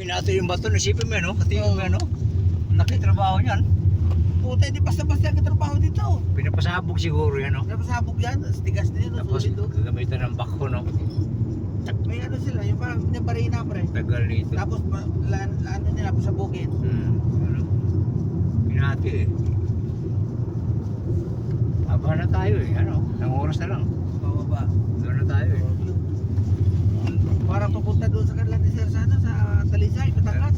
Pinatay yung bato, nasipin mo yan, no? Katingin mo yan, no? Nakitrabaho niyan. Puta, hindi basta-basta ang trabaho dito. Pinapasabog siguro yan, no? Napasabog yan, tigas din yun, Tapos sulit, oh. gagamitan ng bako, no? May ano sila, yung parang pinabarina, pre. Tagal dito. Tapos, ano nila, pasabugin. Ano? Pinati eh. Aba na tayo eh, ano? Isang oras na lang. Bababa. Doon na tayo eh. Parang papunta doon sa kanila ni Sir Sana, sa Talisay, Batangas.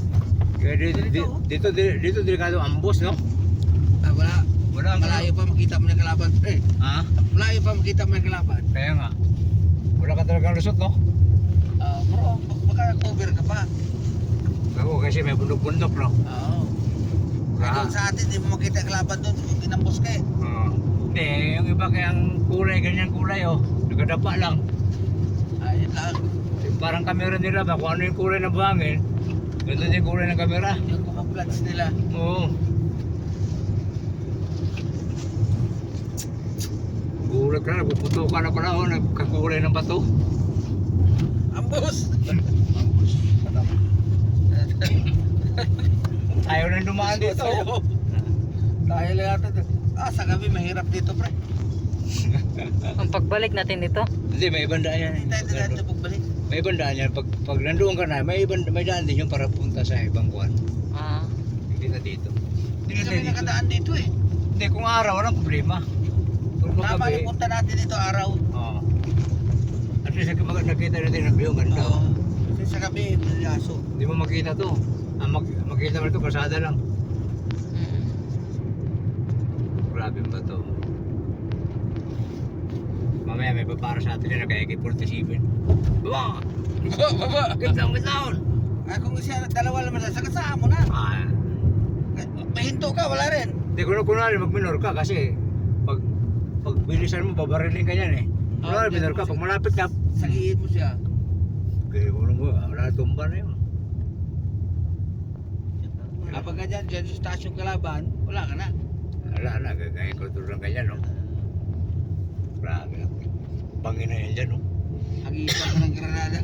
Kaya dito delikado ambos, no? Ah, wala. Wala ang Malayo pa makita mo ng kalaban. Ha? Malayo pa makita mo ng kalaban. Kaya nga. Wala ka talagang lusot, no? Bro, baka cover ka pa. Oo, kasi may bundok-bundok, no? Oo. Doon sa atin, hindi mo makita ang kalaban doon, ginambos ka eh. Hindi, yung iba kayang kulay, ganyan kulay, oh. Nagadapa lang. Ayun lang. Parang kamera nila ba, kung ano yung kulay ng buhangin, ganun yung kulay ng kamera. Yung camouflage nila. Oo. Gulat ka na, puputukan na pala, oh, nagkakulay ng bato. Ambos! Ayaw na dumaan dito. Tayo lang natin. Sa gabi mahirap dito, pre. Ang pagbalik natin dito. Hindi, may ibang daan yan. Hindi tayo dito pagbalik. May ibang daan yan. Pag nandoon ka na, may daan din yung para punta sa ibang kuwan. Hindi na dito. Hindi kami nakadaan dito eh. Hindi, kung araw, walang problema. Kung Tama magabi, yung punta natin dito araw. oo. At least nakita natin ang view, ganda. Oo. Kasi sa gabi, yaso. Hindi mo makita to. Makita mo ito, kasada lang. Grabe ba to? Mamaya may papara sa atin na naka-AK-47. Baba! Baba! Get down! Ay, kung siya dalawa naman sa kasama mo na. Mahinto ka, wala rin. Hindi, kunwari mag-minor ka kasi pag bilisan mo, babarilin ka yan eh. Kunwari minor ka, pag malapit ka, Sagihin mo siya. okay, wala tumba na yun. Kapag ka dyan sa stasyon kalaban, wala ka na. Wala na, gagawin ko ito lang ganyan, no? Grabe lang. Bangin na yan dyan, no? Hagisa ka ng granada.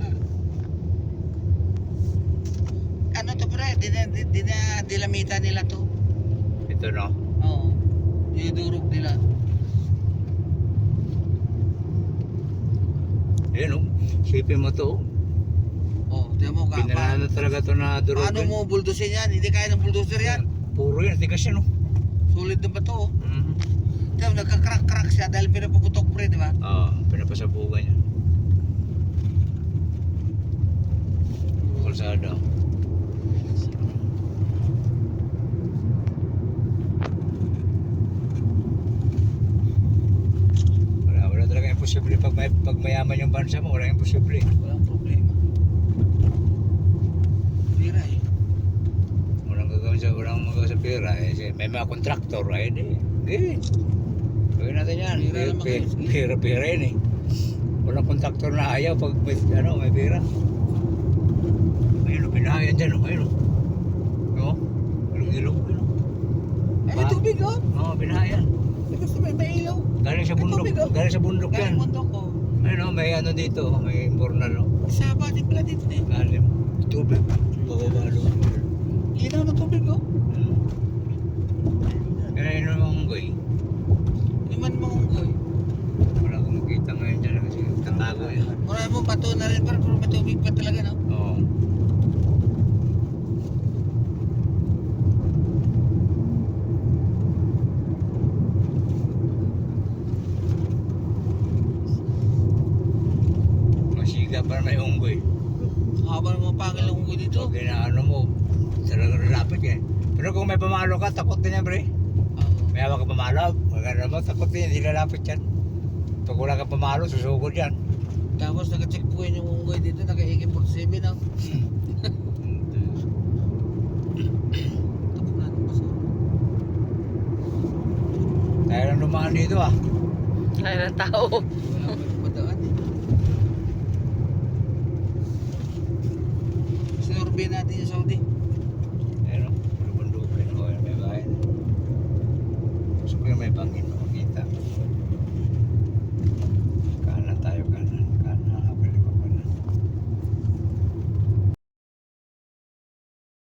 Ano to, pre? Dinamita nila to. Ito, no? Oo. Dinudurog nila. Ayan, no? Sipin mo to. Tiyan mo ka. Pinalano talaga to na durugan. Paano mo buldosin yan? Hindi kaya ng bulldozer yan. Puro yan, tigas yan, no? Sulit na ba to? Mm. Tiyan mo, nagka-crack siya dahil pinapuputok, pre, di ba? Oo, pinapasabugan yan. Kalsada. Wala talaga imposible pag mayaman yung bansa mo, wala imposible. Walang problema. Pira eh. Walang magagawa sa pera. May mga kontraktor, ay di. Okay. Gawin natin yan. Pera naman kayo. Pera yun eh. Walang kontraktor na ayaw pag may pera. Ayun, pinahayan dyan. Ayun. No? Ilong. Ay, may tubig oh. Oo, pinahayan. Gusto may ilaw. Galing sa May bundok. tubig, oh. Galing sa bundok yan. Galing bundok ko. Ayun, may ano dito. May bornal. No? Saba din pala dito eh. Galing. Tubig. Bababalo. Linaw ng tubig oh. Kaya yun ang unggoy. Liman mong unggoy. Wala akong makita ngayon dyan kasi tatago yan. Marami mo bato na rin pero may tubig pa talaga no? Oo. Masiga para may unggoy. Haba ng mga pangil ng unggoy dito. Pag inaano mo, talagang lalapit yan. Pero kung may pamalo ka, takot din yan, pre. May hawak ka pamalo, maganda mo, takot din, hindi lalapit yan. Pag wala ka pamalo, susugod yan. Tapos naka-checkpoint yung unggoy dito, naka-AK-47 no? Tayo lang dumaan dito ah. Ay, ng tao. Wala pa rin padaan eh. Sinurvey natin yung Saudi.